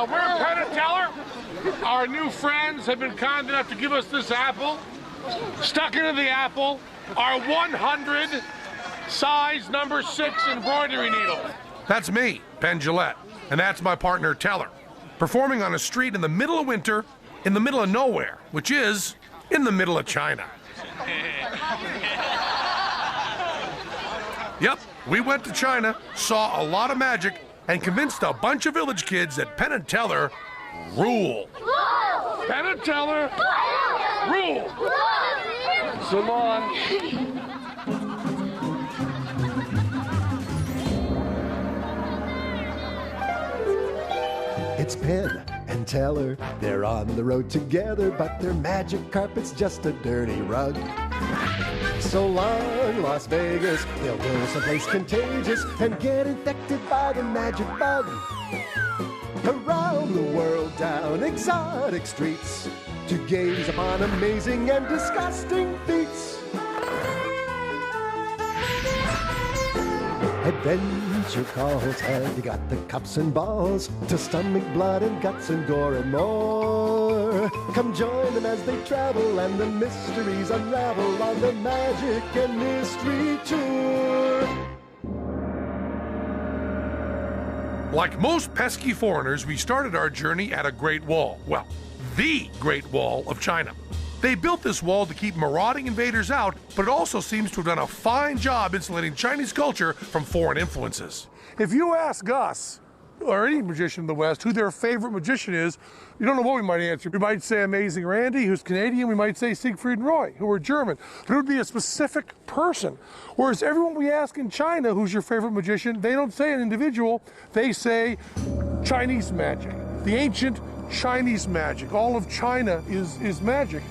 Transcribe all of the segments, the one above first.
We're Penn and Teller. Our new friends have been kind enough to give us this apple. Stuck into the apple, our 100 size number 6 embroidery needle. That's me, Penn Jillette, and that's my partner Teller, performing on a street in the middle of winter, in the middle of nowhere, which is in the middle of China. Yep, we went to China, saw a lot of magic, and convinced a bunch of village kids that Penn and Teller rule. Penn and Teller rule. So long. It's Penn and Teller. They're on the road together, but their magic carpet's just a dirty rug. So long, Las Vegas. They'll go someplace contagious and get infected by the magic bug. Around the world, down exotic streets, to gaze upon amazing and disgusting feats. Adventure calls, have you got the cups and balls to stomach blood and guts and gore and more? Come join them as they travel and the mysteries unravel on the Magic and Mystery Tour. Like most pesky foreigners, we started our journey at a Great Wall. Well, the Great Wall of China. They built this wall to keep marauding invaders out, but it also seems to have done a fine job insulating Chinese culture from foreign influences. If you ask us, or any magician in the West, who their favorite magician is, you don't know what we might answer. We might say Amazing Randy, who's Canadian. We might say Siegfried and Roy, who are German. But it would be a specific person. Whereas everyone we ask in China, who's your favorite magician, they don't say an individual. They say Chinese magic, the ancient Chinese magic. All of China is magic.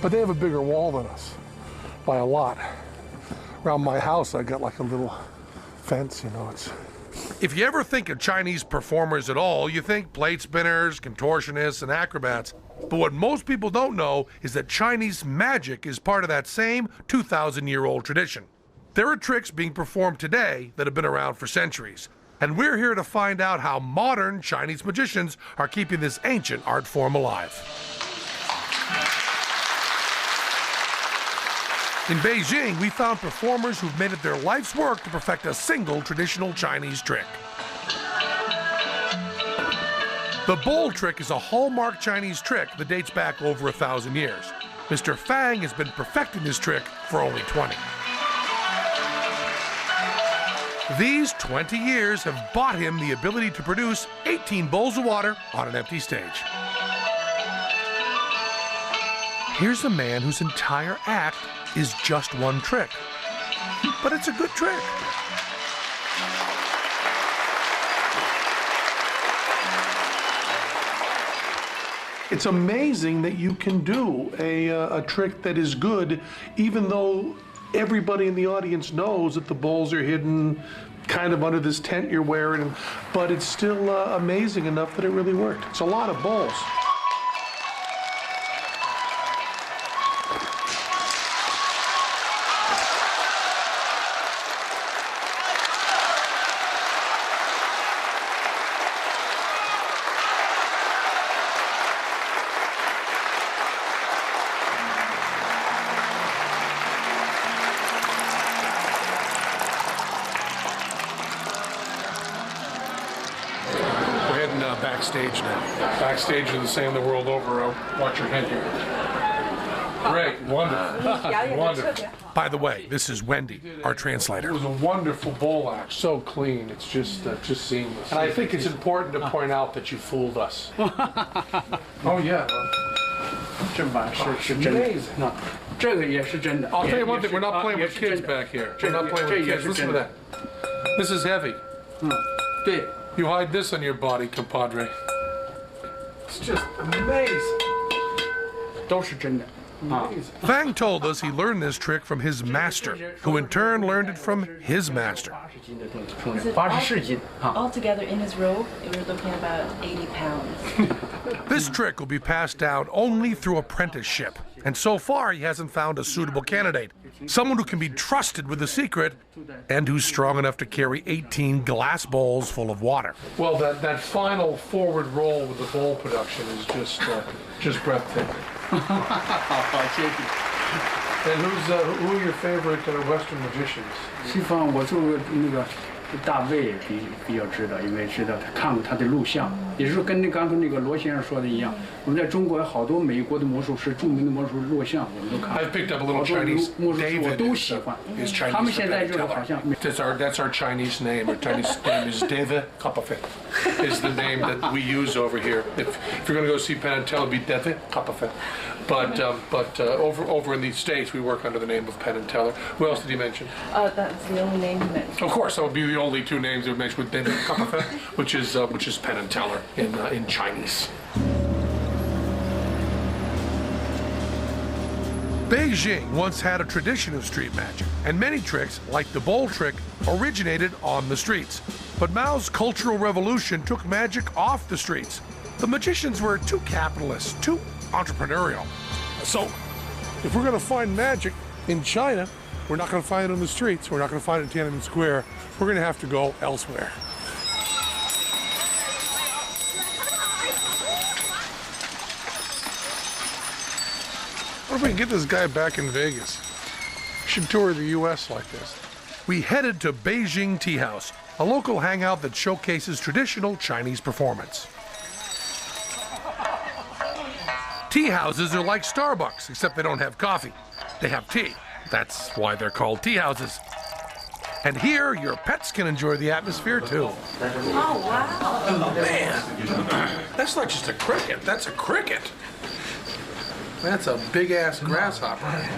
But they have a bigger wall than us, by a lot. Around my house, I got like a little fence, you know. If you ever think of Chinese performers at all, you think plate spinners, contortionists, and acrobats. But what most people don't know is that Chinese magic is part of that same 2,000-year-old tradition. There are tricks being performed today that have been around for centuries. And we're here to find out how modern Chinese magicians are keeping this ancient art form alive. In Beijing, we found performers who've made it their life's work to perfect a single traditional Chinese trick. The bowl trick is a hallmark Chinese trick that dates back over 1,000 years. Mr. Fang has been perfecting this trick for only 20. These 20 years have bought him the ability to produce 18 bowls of water on an empty stage. Here's a man whose entire act is just one trick. But it's a good trick. It's amazing that you can do a trick that is good, even though everybody in the audience knows that the bowls are hidden kind of under this tent you're wearing, but it's still amazing enough that it really worked. It's a lot of bowls. Backstage now. Backstage are the same the world over. Watch your head here. Great, wonderful, wonderful. By the way, this is Wendy, our translator. It was a wonderful bowl act, so clean. It's just seamless. And I think it's important to point out that you fooled us. Oh yeah. Amazing. I'll tell you one thing, we're not playing with kids back here. We're not playing with kids. Listen to that. This is heavy. You hide this on your body, compadre. It's just amazing. Amazing. Fang told us he learned this trick from his master, who in turn learned it from his master. Altogether in his robe, we're looking at about 80 pounds. This trick will be passed down only through apprenticeship. And so far, he hasn't found a suitable candidate. Someone who can be trusted with the secret and who's strong enough to carry 18 glass bowls full of water. Well, that final forward roll with the bowl production is just breathtaking. And who are your favorite Western magicians? 西方我做过那个大卫比较知道，因为知道他看过他的录像，也是跟刚才那个罗先生说的一样，我们在中国有好多美国的魔术师、著名的魔术师录像，我们都看。 I've picked up a 好 little 多 Chinese. 魔术师我 David 都喜欢。 is Chinese. 他们现在这个好像。 That's our Chinese name. Our Chinese name is David Copperfield. Is the name that we use over here. If you're going to go see Penn and Teller, it'll be David Copperfield. But over in the States, we work under the name of Penn and Teller. Who else did he mention? That's the only name he mentioned. Of course, that would be the only two names that would mention with David Copperfield, which is Penn and Teller in Chinese. Beijing once had a tradition of street magic, and many tricks, like the bowl trick, originated on the streets. But Mao's Cultural Revolution took magic off the streets. The magicians were too capitalist, too entrepreneurial. So, if we're going to find magic in China, we're not going to find it on the streets. We're not going to find it in Tiananmen Square. We're going to have to go elsewhere. What if we can get this guy back in Vegas? We should tour the U.S. like this. We headed to Beijing Tea House, a local hangout that showcases traditional Chinese performance. Tea houses are like Starbucks, except they don't have coffee. They have tea. That's why they're called tea houses. And here, your pets can enjoy the atmosphere too. Oh, wow. Man, that's not just a cricket, that's a cricket. That's a big-ass grasshopper.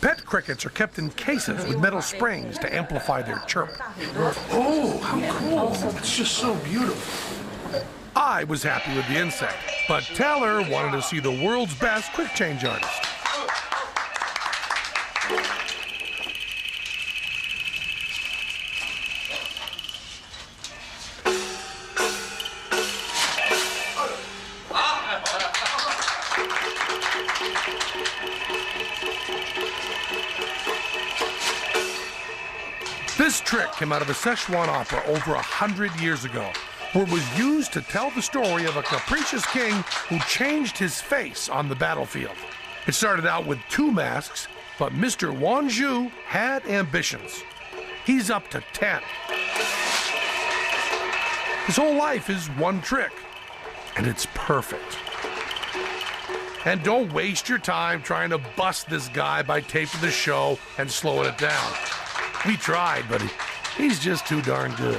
Pet crickets are kept in cases with metal springs to amplify their chirp. Oh, how cool. It's just so beautiful. I was happy with the insect, but Teller wanted to see the world's best quick change artist. This trick came out of a Szechuan opera over 100 years ago, where it was used to tell the story of a capricious king who changed his face on the battlefield. It started out with 2 masks, but Mr. Wanzhou had ambitions. He's up to 10. His whole life is one trick, and it's perfect. And don't waste your time trying to bust this guy by taping the show and slowing it down. We tried, but he's just too darn good.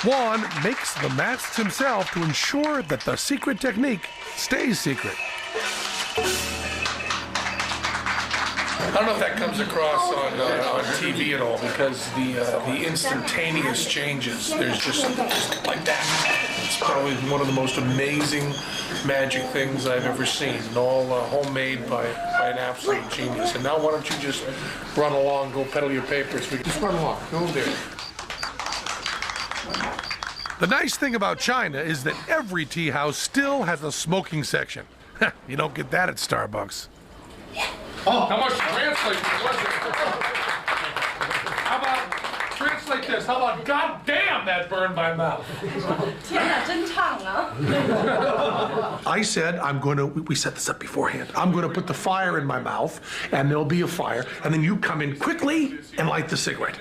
Juan makes the masks himself to ensure that the secret technique stays secret. I don't know if that comes across on TV at all, because the instantaneous changes, there's just like that. It's probably one of the most amazing magic things I've ever seen, and all homemade by an absolute genius. And now why don't you just run along, go peddle your papers. Just run along, go there. The nice thing about China is that every tea house still has a smoking section. You don't get that at Starbucks. Oh, how much to translate this? How about translate this? How about God damn that burned my mouth? 天哪，真烫啊！ I said we set this up beforehand. I'm going to put the fire in my mouth, and there'll be a fire, and then you come in quickly and light the cigarette.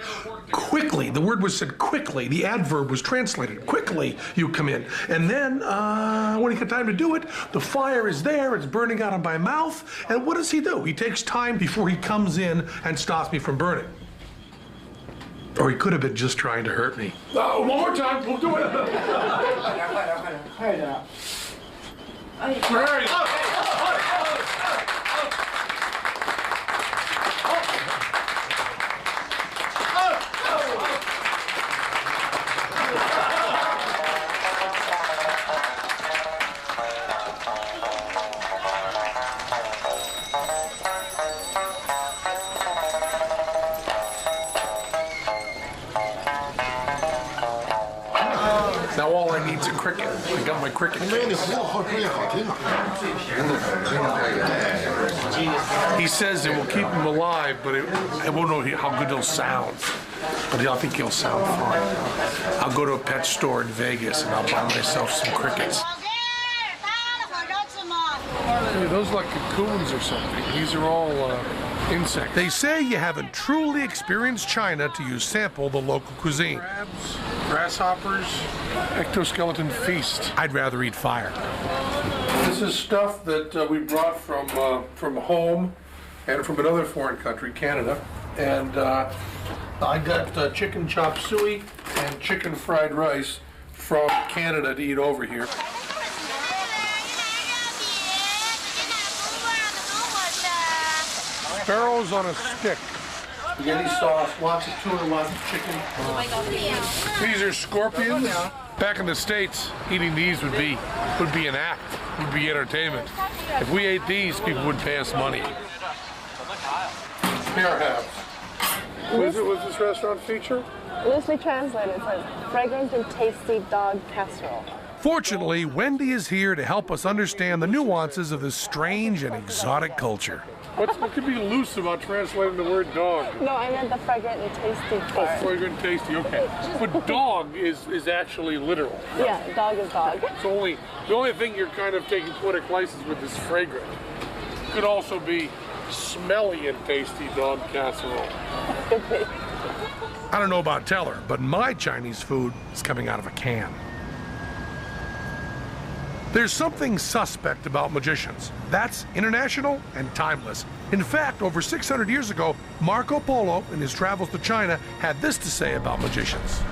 Quickly, the word was said quickly. The adverb was translated. Quickly, you come in. And then, when you get time to do it, the fire is there, it's burning out of my mouth, and what does he do? He takes time before he comes in and stops me from burning. Or he could have been just trying to hurt me. One more time, we'll do it. Where are you? before I need some cricket. I got my cricket case. He says it will keep him alive, but I won't know how good he'll sound. But I think he'll sound fine. I'll go to a pet store in Vegas and I'll buy myself some crickets. Those are like cocoons or something. These are all insects. They say you haven't truly experienced China till you sample the local cuisine. Crabs, grasshoppers, ectoskeleton feast. I'd rather eat fire. This is stuff that we brought from home and from another foreign country, Canada. And I got chicken chop suey and chicken fried rice from Canada to eat over here. Sparrows on a stick. Spaghetti sauce, lots of tuna, lots of chicken. These are scorpions. Back in the States, eating these would be an act, would be entertainment. If we ate these, people would pay us money. Bear halves. What does this restaurant feature? Loosely translated, it says fragrant and tasty dog casserole. Fortunately, Wendy is here to help us understand the nuances of this strange and exotic culture. What could be loose about translating the word dog? No, I meant the fragrant and tasty Oh, part. fragrant, tasty, okay. But dog is actually literal. Yeah, dog is dog. It's the only thing you're kind of taking poetic license with is fragrant. Could also be smelly and tasty dog casserole. I don't know about Teller, but my Chinese food is coming out of a can. There's something suspect about magicians. That's international and timeless. In fact, over 600 years ago, Marco Polo, in his travels to China, had this to say about magicians.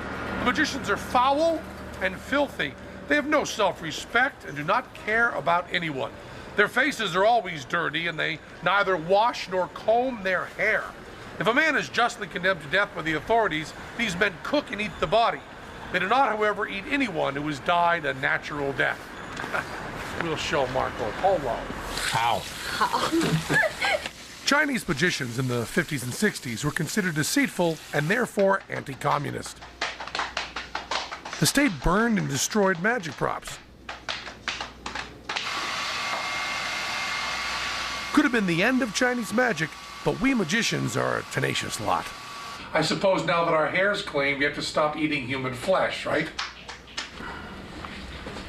Magicians are foul and filthy. They have no self-respect and do not care about anyone. Their faces are always dirty, and they neither wash nor comb their hair. If a man is justly condemned to death by the authorities, these men cook and eat the body. They do not, however, eat anyone who has died a natural death. We'll show Marco Polo. How? Chinese magicians in the 50s and 60s were considered deceitful and therefore anti-communist. The state burned and destroyed magic props. Could have been the end of Chinese magic, but we magicians are a tenacious lot. I suppose now that our hair's clean, we have to stop eating human flesh, right?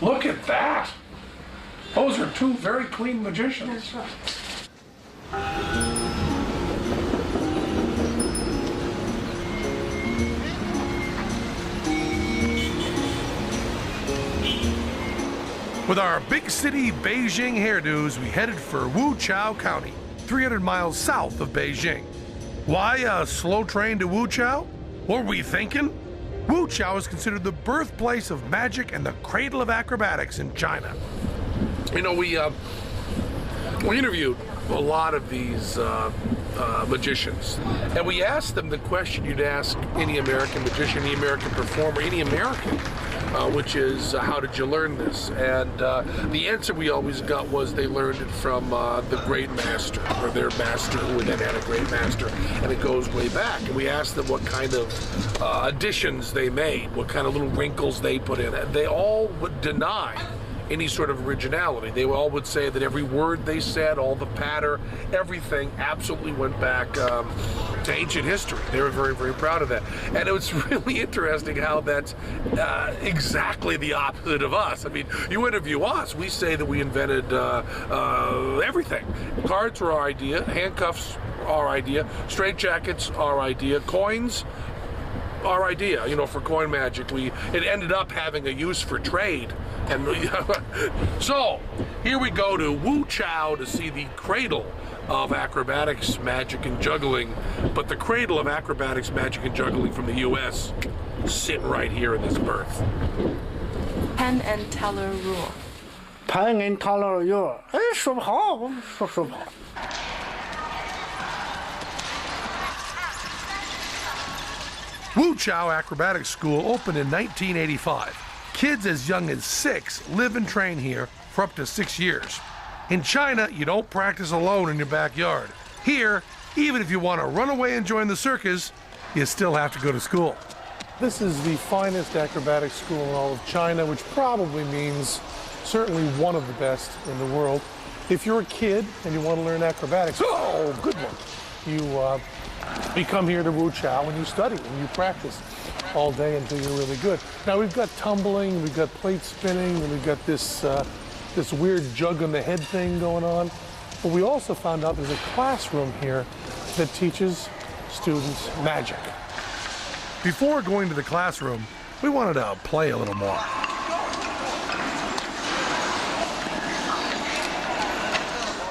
Look at that. Those are two very clean magicians. With our big city Beijing hairdos, we headed for Wuchao County, 300 miles south of Beijing. Why a slow train to Wuchao? What were we thinking? Wuchao is considered the birthplace of magic and the cradle of acrobatics in China. You know, we interviewed a lot of these magicians, and we asked them the question you'd ask any American magician, any American performer, any American, which is, how did you learn this? And the answer we always got was they learned it from the great master, or their master, who then had a great master, and it goes way back. And we asked them what kind of additions they made, what kind of little wrinkles they put in, and they all would deny any sort of originality. They all would say that every word they said, all the patter, everything absolutely went back to ancient history. They were very, very proud of that. And it was really interesting how that's exactly the opposite of us. I mean, you interview us, we say that we invented everything. Cards were our idea, handcuffs, our idea, straitjackets, our idea, coins, our idea, you know, for coin magic. It ended up having a use for trade. And so here we go to Wuchao to see the cradle of acrobatics, magic, and juggling. But the cradle of acrobatics, magic, and juggling from the U.S. sitting right here in this berth. Penn and Teller rule. Penn and Teller rule. 哎，说不好，说不好。 Wuchao Acrobatics School opened in 1985. Kids as young as 6 live and train here for up to 6 years. In China, you don't practice alone in your backyard. Here, even if you want to run away and join the circus, you still have to go to school. This is the finest acrobatic school in all of China, which probably means certainly one of the best in the world. If you're a kid and you want to learn acrobatics, oh, good one. You come here to Wuchao and you study and you practice all day until you're really good. Now we've got tumbling, we've got plate spinning, and we've got this weird jug on the head thing going on. But we also found out there's a classroom here that teaches students magic. Before going to the classroom, we wanted to play a little more.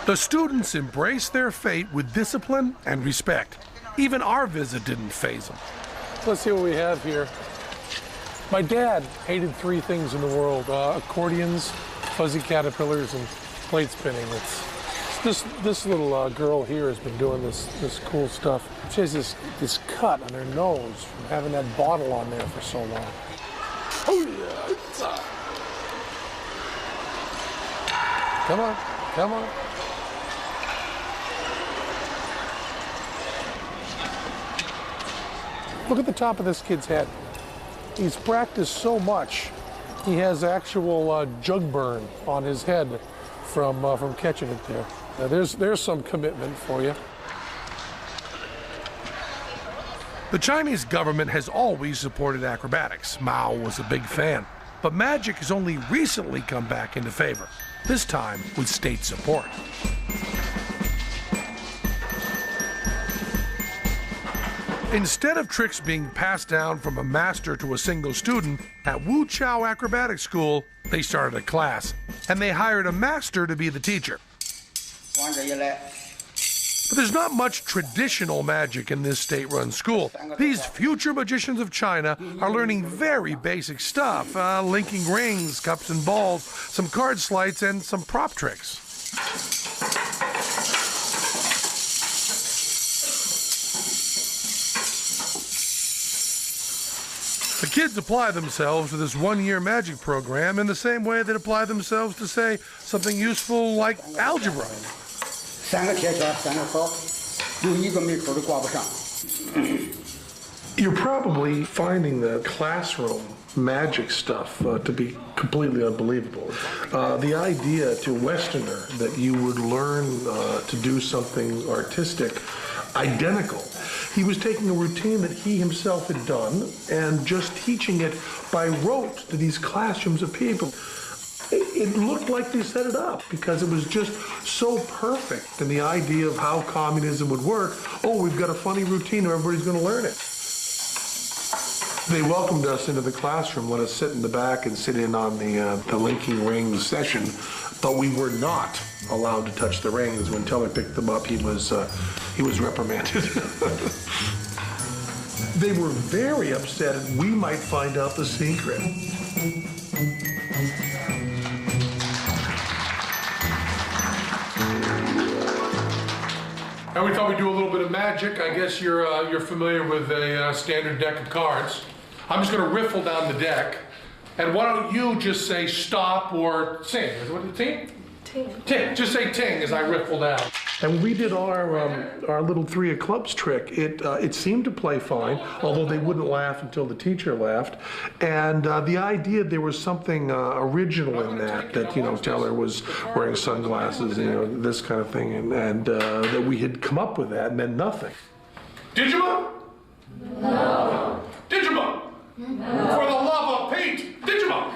The students embrace their fate with discipline and respect. Even our visit didn't faze them. Let's see what we have here. My dad hated three things in the world: accordions, fuzzy caterpillars, and plate spinning. This little girl here has been doing this cool stuff. She has this cut on her nose from having that bottle on there for so long. Oh yeah! Come on, come on. Look at the top of this kid's head. He's practiced so much, he has actual jug burn on his head from catching it there. Now there's some commitment for you. The Chinese government has always supported acrobatics. Mao was a big fan. But magic has only recently come back into favor, this time with state support. Instead of tricks being passed down from a master to a single student, at Wuchao Acrobatic School, they started a class, and they hired a master to be the teacher. But there's not much traditional magic in this state-run school. These future magicians of China are learning very basic stuff, linking rings, cups and balls, some card sleights, and some prop tricks. The kids apply themselves to this one-year magic program in the same way they'd apply themselves to, say, something useful like algebra. You're probably finding the classroom magic stuff to be completely unbelievable. The idea to a Westerner that you would learn to do something artistic identical. He was taking a routine that he himself had done and just teaching it by rote to these classrooms of people. It looked like they set it up because it was just so perfect. And the idea of how communism would work, oh, we've got a funny routine, everybody's going to learn it. They welcomed us into the classroom, let us sit in the back and sit in on the linking rings session, but we were not allowed to touch the rings. When Teller picked them up, he was reprimanded. They were very upset and we might find out the secret. And we thought we'd do a little bit of magic. I guess you're familiar with a standard deck of cards. I'm just going to riffle down the deck. And why don't you just say stop or sing? Is it what the ting? Ting. Ting. Just say ting as I riffle down. And we did our little three of clubs trick. It seemed to play fine, although they wouldn't laugh until the teacher laughed. And the idea there was something original in that Teller was wearing sunglasses, this kind of thing, and that we had come up with that meant nothing. Digimon? No. Digimon? No. For the love of Pete, Digimon!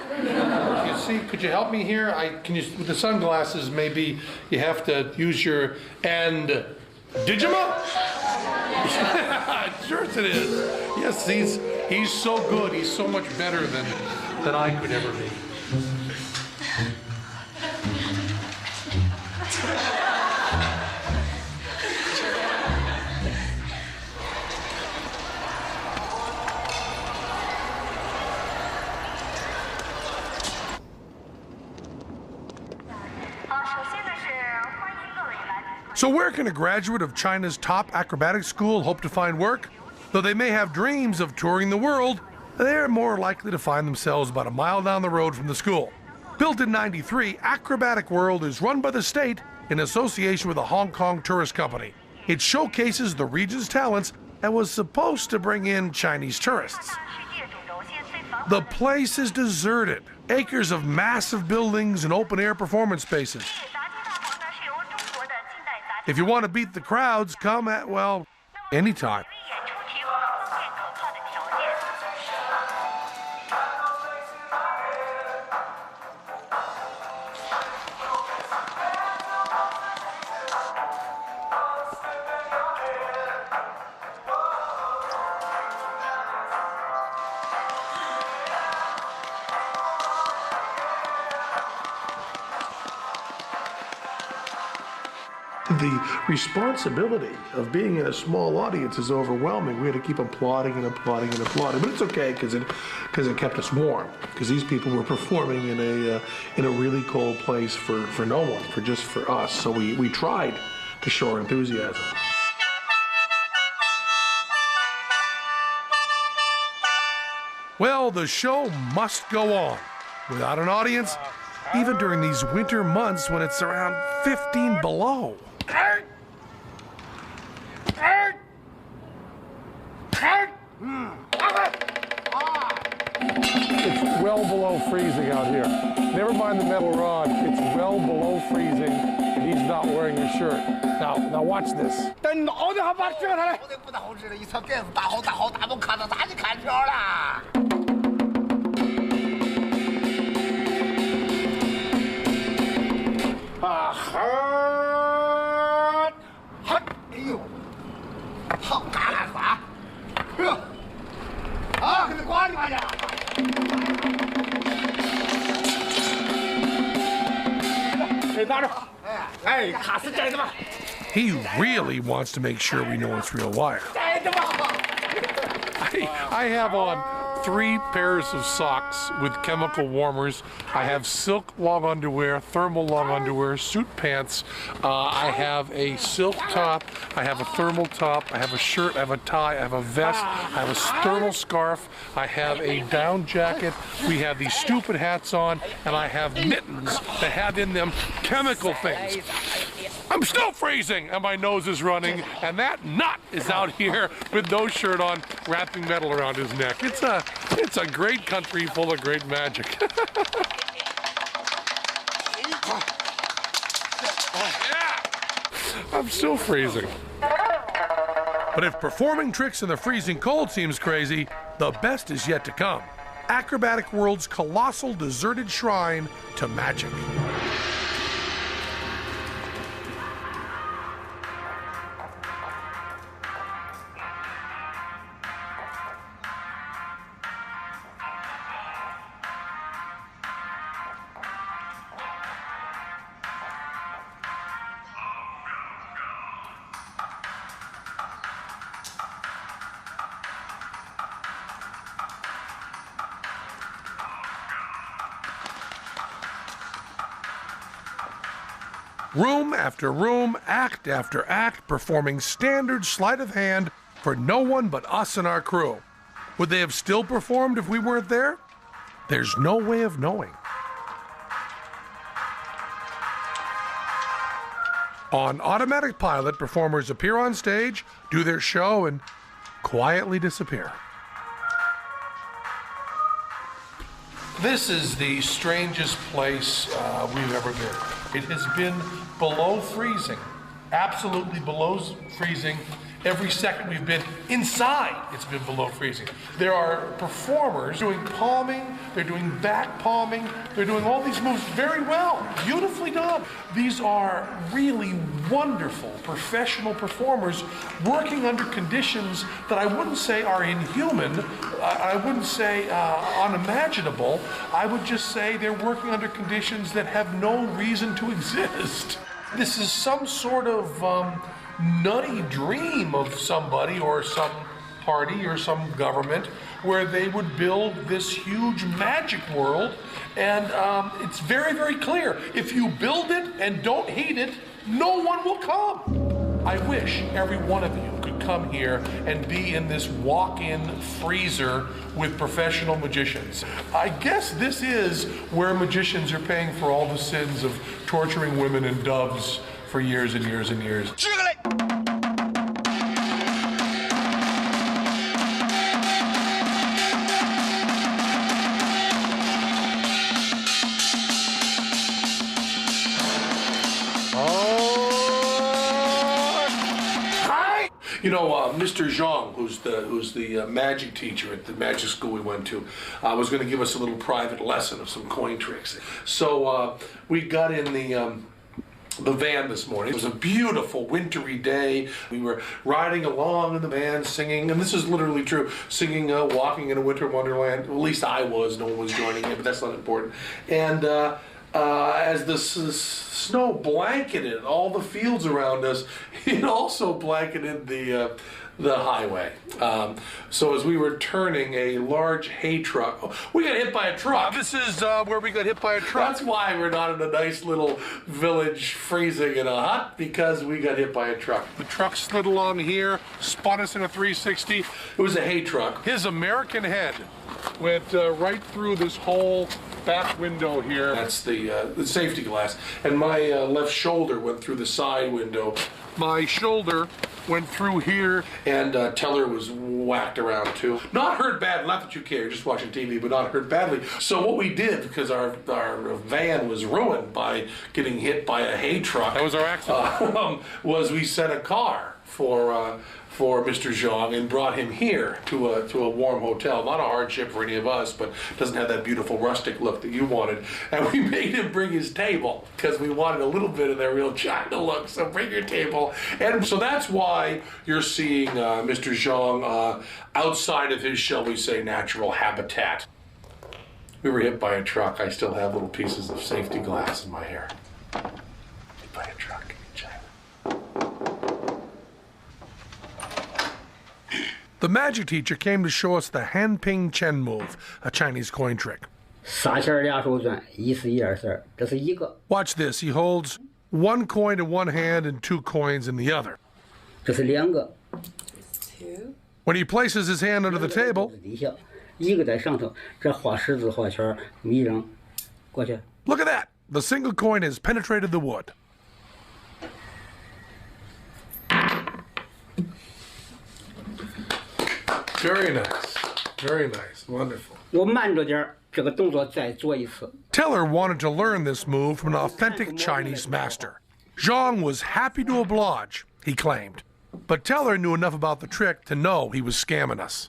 You see, could you help me here? With the sunglasses, maybe you have to use your and Digimon? Sure it is. Yes, he's so good. He's so much better than I could ever be. So where can a graduate of China's top acrobatic school hope to find work? Though they may have dreams of touring the world, they're more likely to find themselves about a mile down the road from the school. Built in '93, Acrobatic World is run by the state in association with a Hong Kong tourist company. It showcases the region's talents and was supposed to bring in Chinese tourists. The place is deserted. Acres of massive buildings and open-air performance spaces. If you want to beat the crowds, come at, well, anytime. The responsibility of being in a small audience is overwhelming. We had to keep applauding and applauding and applauding, but it's okay because it kept us warm. Because these people were performing in a really cold place for no one, just for us. So we tried to show our enthusiasm. Well, the show must go on. Without an audience, even during these winter months when it's around 15 below. It's well below freezing out here. Never mind the metal rod, it's well below freezing, and he's not wearing a shirt. Now watch this. He really wants to make sure we know it's real wire. I have on 3 pairs of socks with chemical warmers. I have silk long underwear, thermal long underwear, suit pants. I have a silk top. I have a thermal top. I have a shirt. I have a tie. I have a vest. I have a thermal scarf. I have a down jacket. We have these stupid hats on, and I have mittens that have in them chemical things. I'm still freezing, and my nose is running, and that nut is out here with no shirt on, wrapping metal around his neck. It's a great country full of great magic. I'm still freezing. But if performing tricks in the freezing cold seems crazy, the best is yet to come. Acrobatic World's colossal deserted shrine to magic. Room after room, act after act, performing standard sleight of hand for no one but us and our crew. Would they have still performed if we weren't there? There's no way of knowing. On automatic pilot, performers appear on stage, do their show, and quietly disappear. This is the strangest place we've ever been. It has been below freezing, absolutely below freezing. Every second we've been inside, it's been below freezing. There are performers doing palming, they're doing back palming, they're doing all these moves very well, beautifully done. These are really wonderful professional performers working under conditions that I wouldn't say are inhuman, I wouldn't say unimaginable, I would just say they're working under conditions that have no reason to exist. This is some sort of nutty dream of somebody or some party or some government where they would build this huge magic world, and it's very, very clear. If you build it and don't heat it, no one will come. I wish every one of you could come here and be in this walk-in freezer with professional magicians. I guess this is where magicians are paying for all the sins of torturing women and doves for years and years and years. Mr. Zhang, who's the magic teacher at the magic school we went to, was going to give us a little private lesson of some coin tricks. So we got in the van this morning. It was a beautiful wintry day. We were riding along in the van singing, and this is literally true, singing Walking in a Winter Wonderland. Well, at least I was. No one was joining in, but that's not important. And as the snow blanketed all the fields around us, it also blanketed the highway. So as we were turning, a large hay truck, we got hit by a truck. This is where we got hit by a truck. That's why we're not in a nice little village freezing in a hut, because we got hit by a truck. The truck slid along here, spun us in a 360. It was a hay truck. His American head went right through this whole back window here. That's the safety glass. And my left shoulder went through the side window. My shoulder went through here. And Teller was whacked around too. Not hurt bad, not that you care, just watching TV, but not hurt badly. So what we did, because our van was ruined by getting hit by a hay truck. That was our accident. Was we sent a car for Mr. Zhang and brought him here to a warm hotel. Not a hardship for any of us, but doesn't have that beautiful rustic look that you wanted. And we made him bring his table because we wanted a little bit of that real China look. So bring your table. And so that's why you're seeing Mr. Zhang outside of his, shall we say, natural habitat. We were hit by a truck. I still have little pieces of safety glass in my hair. Hit by a truck in China. The magic teacher came to show us the Han-Ping Chen move, a Chinese coin trick. 3钱2手转，1是1 2 4，这是一个， Watch this. He holds one coin in one hand and two coins in the other. 这是2个， When he places his hand under the table, 底下，一个在上头，这画十字画圈，一扔过去。 look at that. The single coin has penetrated the wood. Very nice. Very nice. Wonderful. 我慢着点儿，这个动作再做一次。 Teller wanted to learn this move from an authentic Chinese master. Zhang was happy to oblige, he claimed. But Teller knew enough about the trick to know he was scamming us.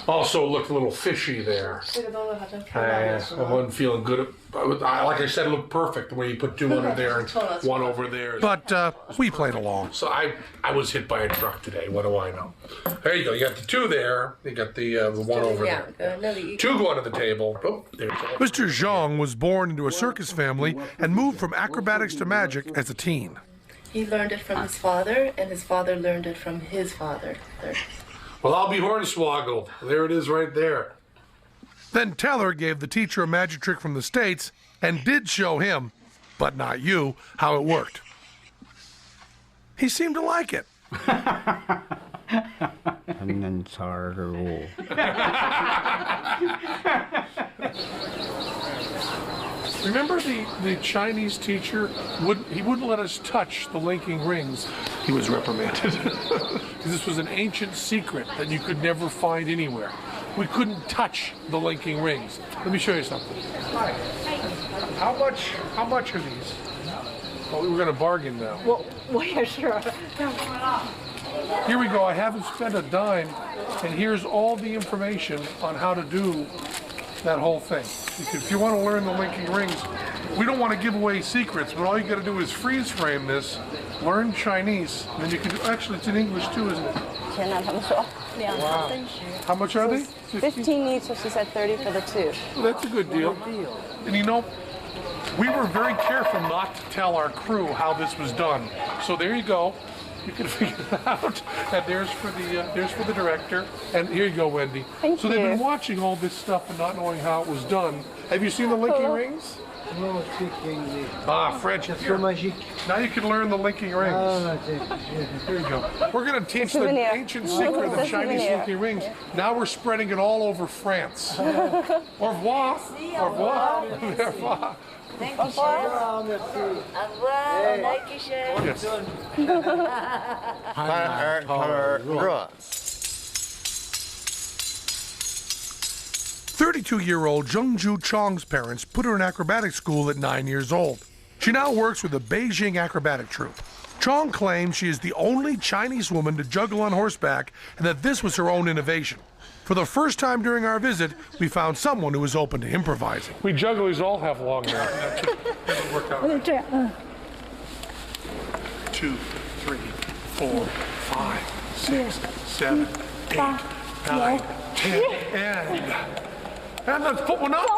Also looked a little fishy there. I wasn't feeling good. Like I said, it looked perfect the way you put two under there and one over there. But we played along. So I was hit by a truck today. What do I know? There you go. You got the two there. You got the one over there. Two go under the table. Oh, there's Mr. Zhang was born into a circus family and moved from acrobatics to magic as a teen. He learned it from his father, and his father learned it from his father. Well, I'll be hornswoggled. There it is right there. Then Teller gave the teacher a magic trick from the States and did show him, but not you, how it worked. He seemed to like it. Remember the Chinese teacher? He wouldn't let us touch the linking rings. He was reprimanded. This was an ancient secret that you could never find anywhere. We couldn't touch the linking rings. Let me show you something. Hi. How much are these? Oh, we were going to bargain now. Here we go. I haven't spent a dime, and here's all the information on how to do that whole thing. If you want to learn the linking rings, we don't want to give away secrets, but all you got to do is freeze frame this, learn Chinese, and then you can. Actually, it's in English too, isn't it? Wow. How much are they? 15 each, so she said 30 for the two. Well, that's a good deal. And you know, we were very careful not to tell our crew how this was done. So there you go. You can figure it out. And there's for the director. And here you go, Wendy. Thank so you. They've been watching all this stuff and not knowing how it was done. Have you seen the linking rings? No, speak English. Ah, French. So magic. Now you can learn the linking rings. Here you go. We're going to teach the Souvenir. ancient secret of the It's a Chinese souvenir. linking rings. Now we're spreading it all over France. Au revoir. Au revoir. Au revoir. Yes. 32-year-old Zhengzhu Chong's parents put her in acrobatic school at 9 years old. She now works with the Beijing acrobatic troupe. Chong claims she is the only Chinese woman to juggle on horseback and that this was her own innovation. For the first time during our visit, we found someone who was open to improvising. We jugglers all have long hair. Doesn't work out. 2, 3, 4, 5, 6, 7, 8, 9, 10, and let's put one up.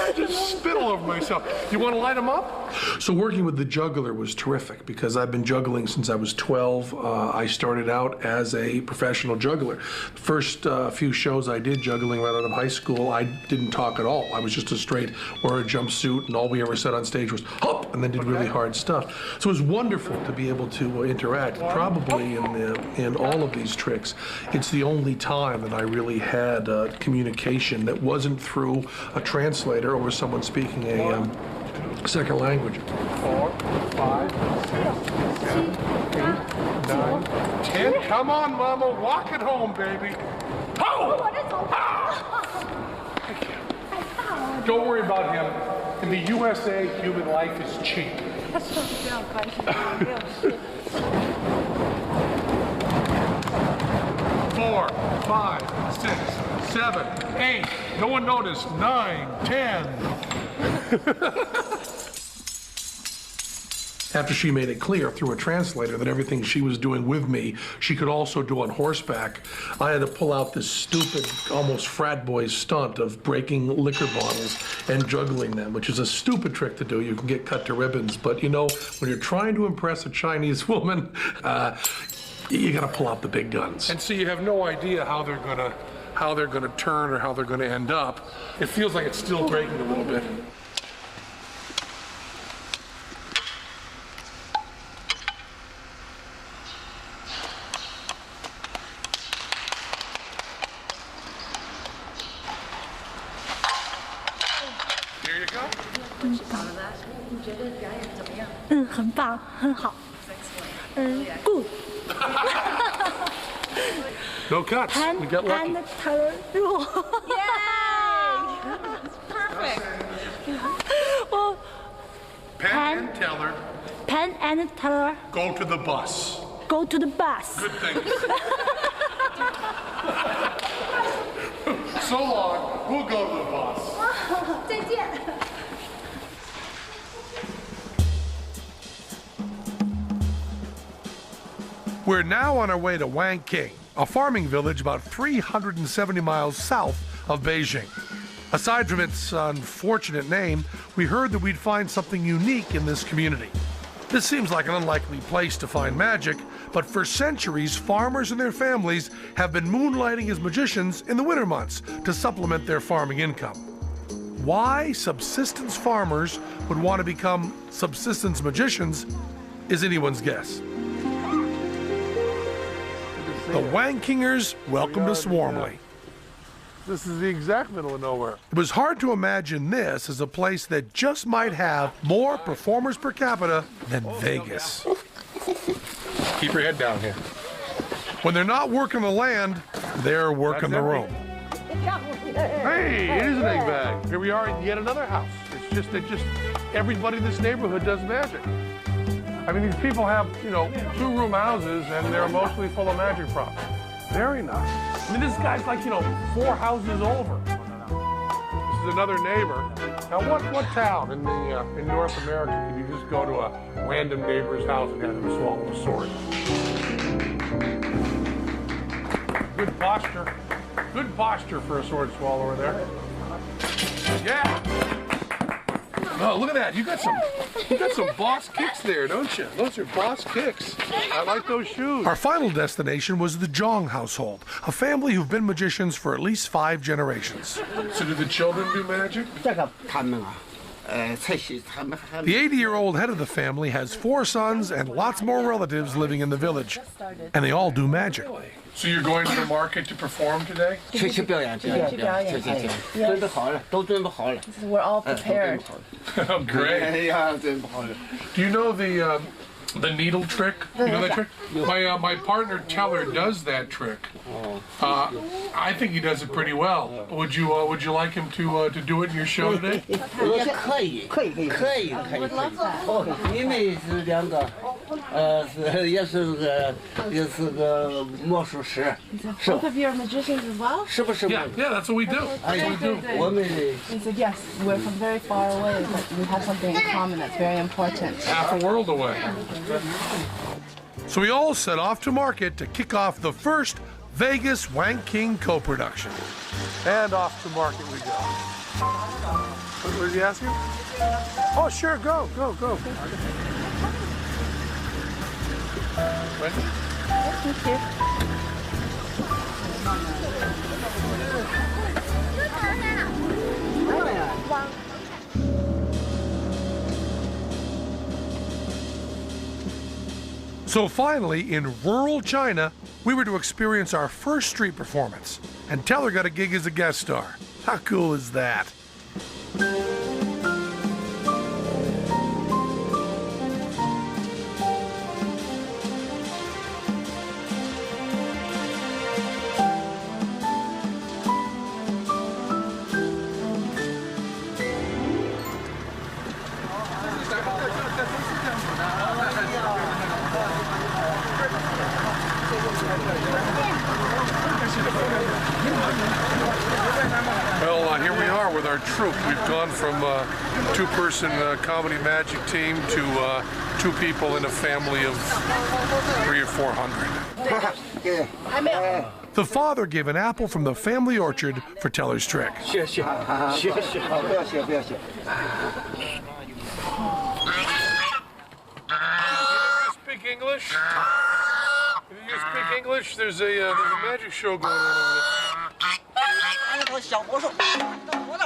I just spit all over myself. You want to light them up? So working with the juggler was terrific because I've been juggling since I was 12. I started out as a professional juggler. First few shows I did juggling right out of high school, I didn't talk at all. I was just a straight wear a jumpsuit, and all we ever said on stage was hop, and then did really hard stuff. So it was wonderful to be able to interact. Probably in all of these tricks, it's the only time that I really had communication that wasn't through a translator or someone speaking a second language. 4, 5, 6, 7, 8, 9, 10. Come on, Mama, walk it home, baby. Oh! Don't worry about him. In the USA, human life is cheap. 4, 5, 6, 7, 8. No one noticed. 9, 10. After she made it clear through a translator that everything she was doing with me, she could also do on horseback, I had to pull out this stupid, almost frat boy stunt of breaking liquor bottles and juggling them, which is a stupid trick to do. You can get cut to ribbons, but you know, when you're trying to impress a Chinese woman, you gotta pull out the big guns. And so you have no idea how they're gonna turn or how they're gonna end up. It feels like it's still breaking a little bit. Here you go. 很棒，很好。Good. No cuts. We got lucky. And Taylor rule. Yay! Perfect. Well, Penn and Teller, Penn and Taylor go to the bus. go to the bus. Good thing. So long. We'll go to the bus. 再见。We're now on our way to Wangking, a farming village about 370 miles south of Beijing. Aside from its unfortunate name, we heard that we'd find something unique in this community. This seems like an unlikely place to find magic, but for centuries, farmers and their families have been moonlighting as magicians in the winter months to supplement their farming income. Why subsistence farmers would want to become subsistence magicians is anyone's guess. The Wangkingers welcomed us warmly. This is the exact middle of nowhere. It was hard to imagine this as a place that just might have more performers per capita than Vegas. Keep your head down here. When they're not working the land, they're working the room. Hey, it is an egg bag. Here we are in yet another house. It's just that everybody in this neighborhood does magic. I mean, these people have, you know, 2-room houses and they're mostly full of magic props. Very nice. I mean, this guy's like, you know, 4 houses over. This is another neighbor. Now, what town in North America can you just go to a random neighbor's house and have him swallow a sword? Good posture. Good posture for a sword swallower there. Yeah. Oh, look at that. You got some boss kicks there, don't you? Those are boss kicks. I like those shoes. Our final destination was the Zhang household, a family who've been magicians for at least 5 generations. So do the children do magic? 这个他们啊，才是他们还 The 80-year-old head of the family has 4 sons and lots more relatives living in the village, and they all do magic. So you're going to the market to perform today? 去表演，准备好了，都准备好了。 We're all prepared. Oh, great. 哎呀，准备好了。 Do you know The needle trick? You know that trick? My partner Teller does that trick. I think he does it pretty well. Would you like him to do it in your show today? 可以，因为是两个，也是个魔术师，是 Both of you are magicians as well? 是不是？ Yeah, that's what we do. That's what we do. 我们 He said, yes, we're from very far away, but we have something in common that's very important. Half a world away. So we all set off to market to kick off the first Vegas Wang King co-production. And off to market we go. What did he ask you? Oh, sure, go. Wendy? Thank you. So finally, in rural China, we were to experience our first street performance, and Teller got a gig as a guest star. How cool is that? Well, here we are with our troupe. We've gone from two-person comedy magic team to two people in a family of 300 or 400. The father gave an apple from the family orchard for Teller's trick. 谢谢，不要谢。 Speak English? If you speak English, there's a magic show going on over there. 小魔兽，我的。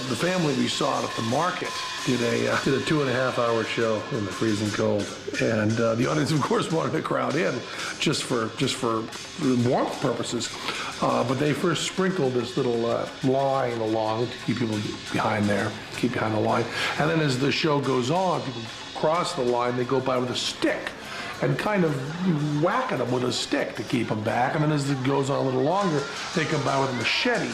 The family we saw at the market did a 2.5-hour show in the freezing cold, and the audience, of course, wanted to crowd in just for warmth purposes. But they first sprinkled this little line along to keep people behind the line, and then as the show goes on, people cross the line. They go by with a stick and kind of whack at them with a stick to keep them back, and then as it goes on a little longer, they come by with a machete.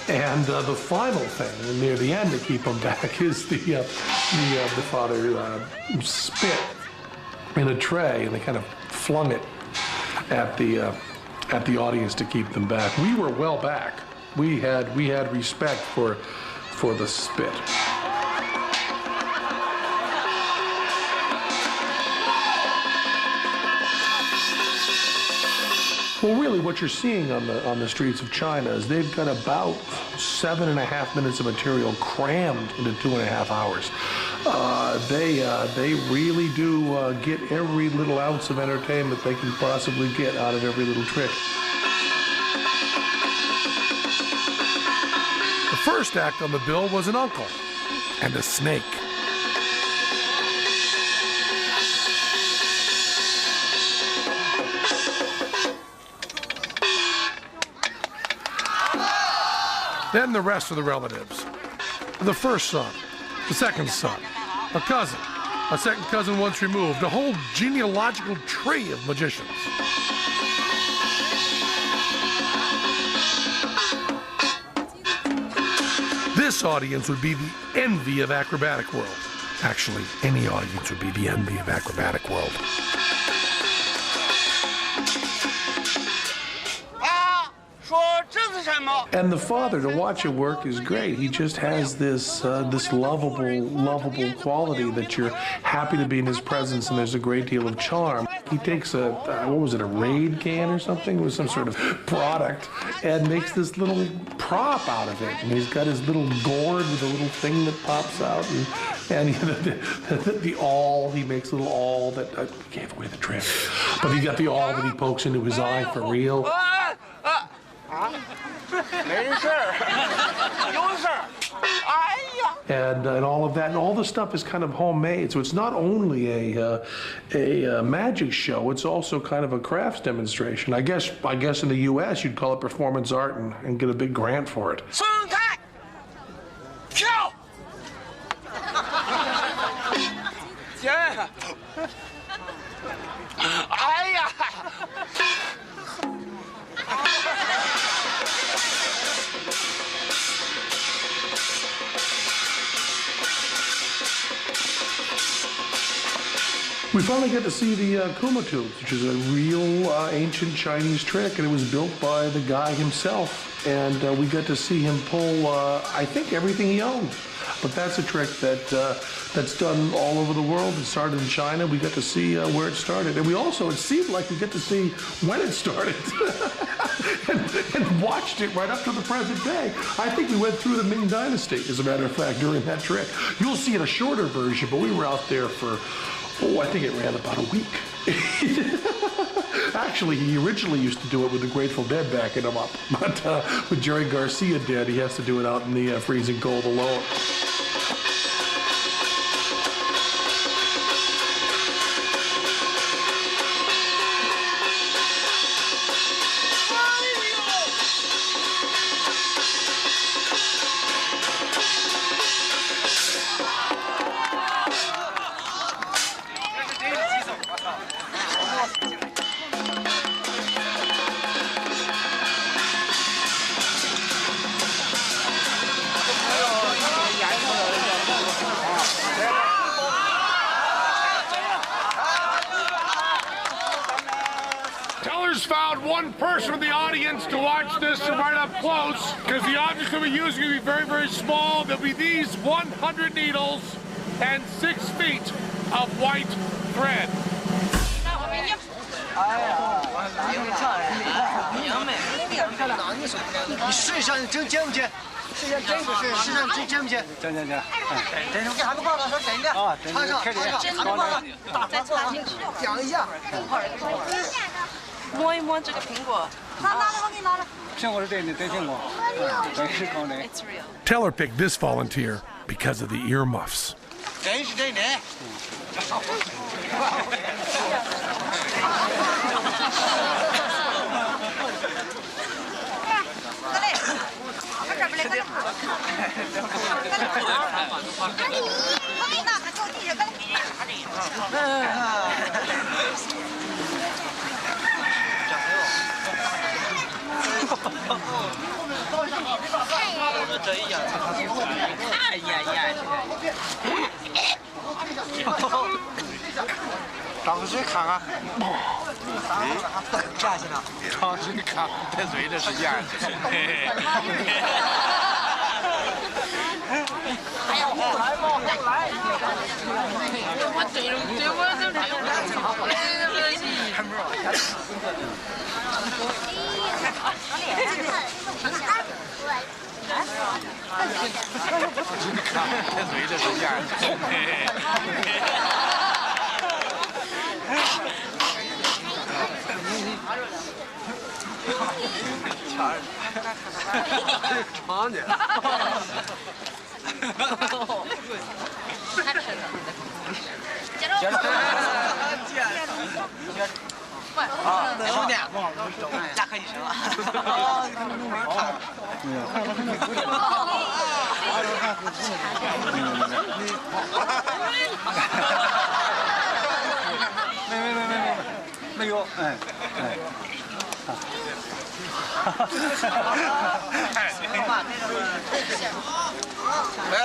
And the final thing, near the end, to keep them back, is the father spit in a tray, and they kind of flung it at the audience to keep them back. We were well back. We had respect for the spit. Well, really, what you're seeing on the streets of China is they've got about 7.5 minutes of material crammed into 2.5 hours. They really do get every little ounce of entertainment they can possibly get out of every little trick. The first act on the bill was an uncle and a snake. Then the rest of the relatives. The first son, the second son, a cousin, a second cousin once removed, a whole genealogical tree of magicians. This audience would be the envy of acrobatic world. Actually, any audience would be the envy of acrobatic world. And the father, to watch it work is great. He just has this lovable quality that you're happy to be in his presence, and there's a great deal of charm. He takes a Raid can or something with some sort of product and makes this little prop out of it. And he's got his little gourd with a little thing that pops out, and the awl, he makes a little awl that gave away the trick. But he got the awl that he pokes into his eye for real. 没事儿，有事儿。哎呀！ and all of that, and all the stuff is kind of homemade. So it's not only a magic show; it's also kind of a crafts demonstration. I guess in the U.S. you'd call it performance art and get a big grant for it. 松开，跳，姐，哎呀！ We finally get to see the Kuma tubes, which is a real ancient Chinese trick, and it was built by the guy himself. And we get to see him pull, I think, everything he owned. But that's a trick that's done all over the world. It started in China. We get to see where it started. And it seemed like we get to see when it started and watched it right up to the present day. I think we went through the Ming Dynasty, as a matter of fact, during that trick. You'll see it a shorter version, but we were out there for, I think it ran about a week. Actually, he originally used to do it with the Grateful Dead backing him up. But with Jerry Garcia dead, he has to do it out in the freezing cold alone. Found one person in the audience to watch this right up close, because the objects that we're using will be very, very small. There'll be these 100 needles and 6 feet of white thread. Teller picked this volunteer because of the earmuffs.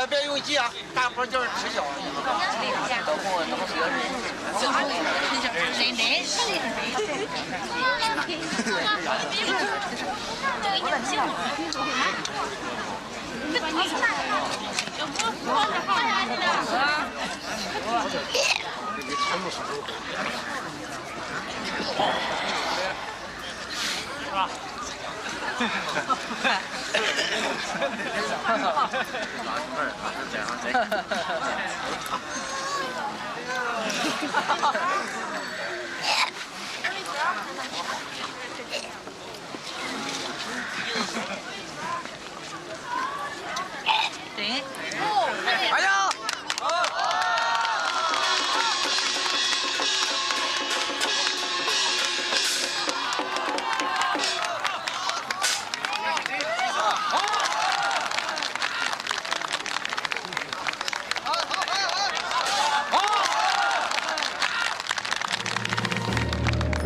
别用急啊，大伙就是吃小。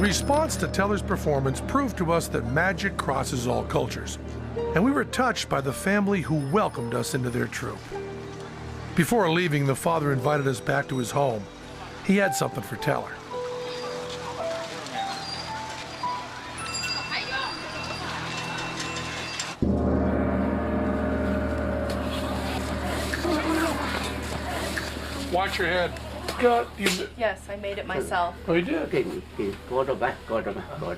response to Teller's performance proved to us that magic crosses all cultures, and we were touched by the family who welcomed us into their troupe. Before leaving, the father invited us back to his home. He had something for Teller. Watch your head. God, Yes, I made it myself. Oh, you did? Go to back. It's for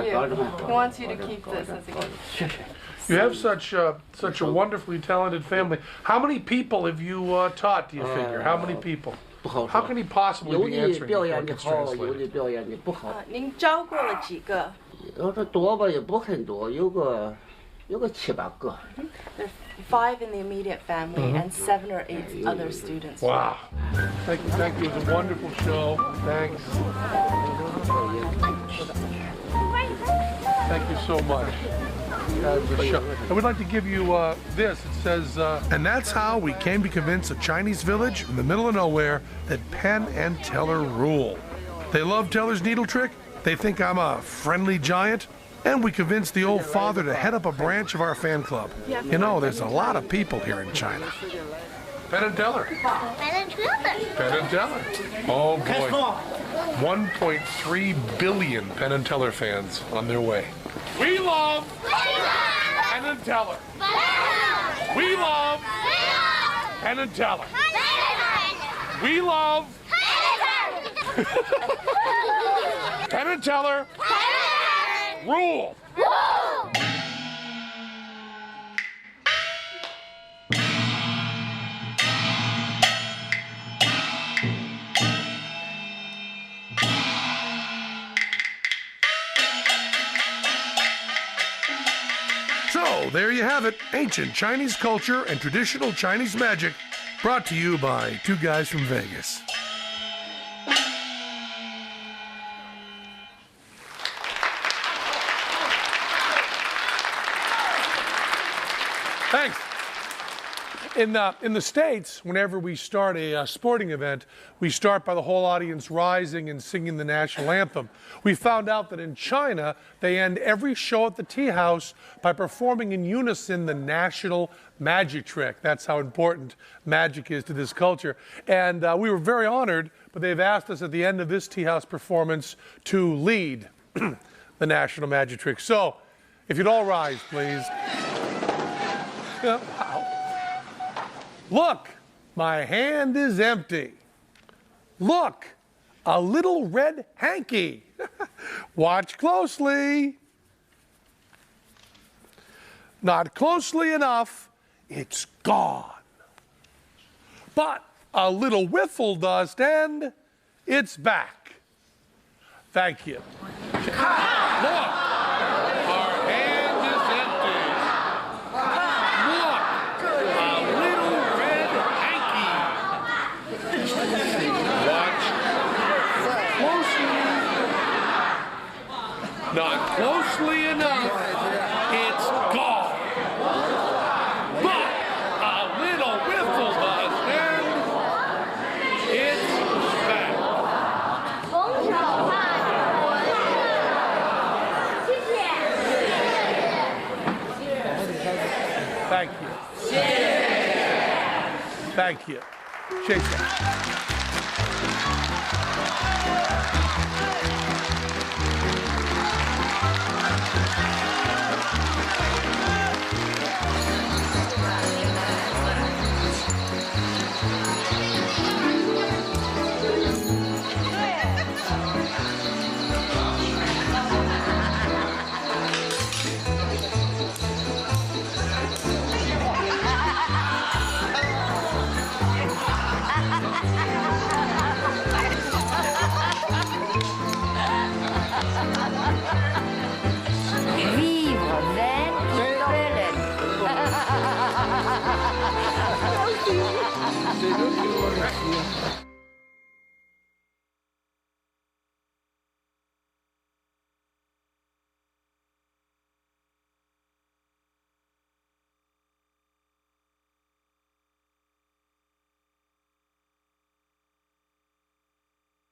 you. He wants you to keep this as a gift. You have such a wonderfully talented family. How many people have you taught, do you figure? How many people? How can he possibly be answering before it gets translated? 您教过了几个？要是多吧也不很多，有个7、8个。 There's 5 in the immediate family and 7 or 8 other students. Wow. Thank you. It was a wonderful show. Thanks. Thank you so much. I would like to give you this. It says, And that's how we came to convince a Chinese village in the middle of nowhere that Penn and Teller rule. They love Teller's needle trick, they think I'm a friendly giant, and we convinced the old father to head up a branch of our fan club. You know, there's a lot of people here in China. Penn and Teller. Penn and Teller. Oh boy. 1.3 billion Penn and Teller fans on their way. We love Penn and Teller. We love Penn and Teller. We love Penn and Teller. Rule. So, there you have it, ancient Chinese culture and traditional Chinese magic, brought to you by two guys from Vegas. Thanks. In the States, whenever we start a sporting event, we start by the whole audience rising and singing the national anthem. We found out that in China, they end every show at the tea house by performing in unison the national magic trick. That's how important magic is to this culture. And we were very honored, but they've asked us at the end of this tea house performance to lead the national magic trick. So, if you'd all rise, please. Wow. Look, my hand is empty. Look, a little red hanky. Watch closely. Not closely enough, it's gone. But a little whiffle dust and it's back. Thank you. Look, our hand is empty. Look, a little red hanky. Watch closely. Not closely enough, it's gone. But a little whiffle dust and it's back. Thank you. Thank you. Shake that.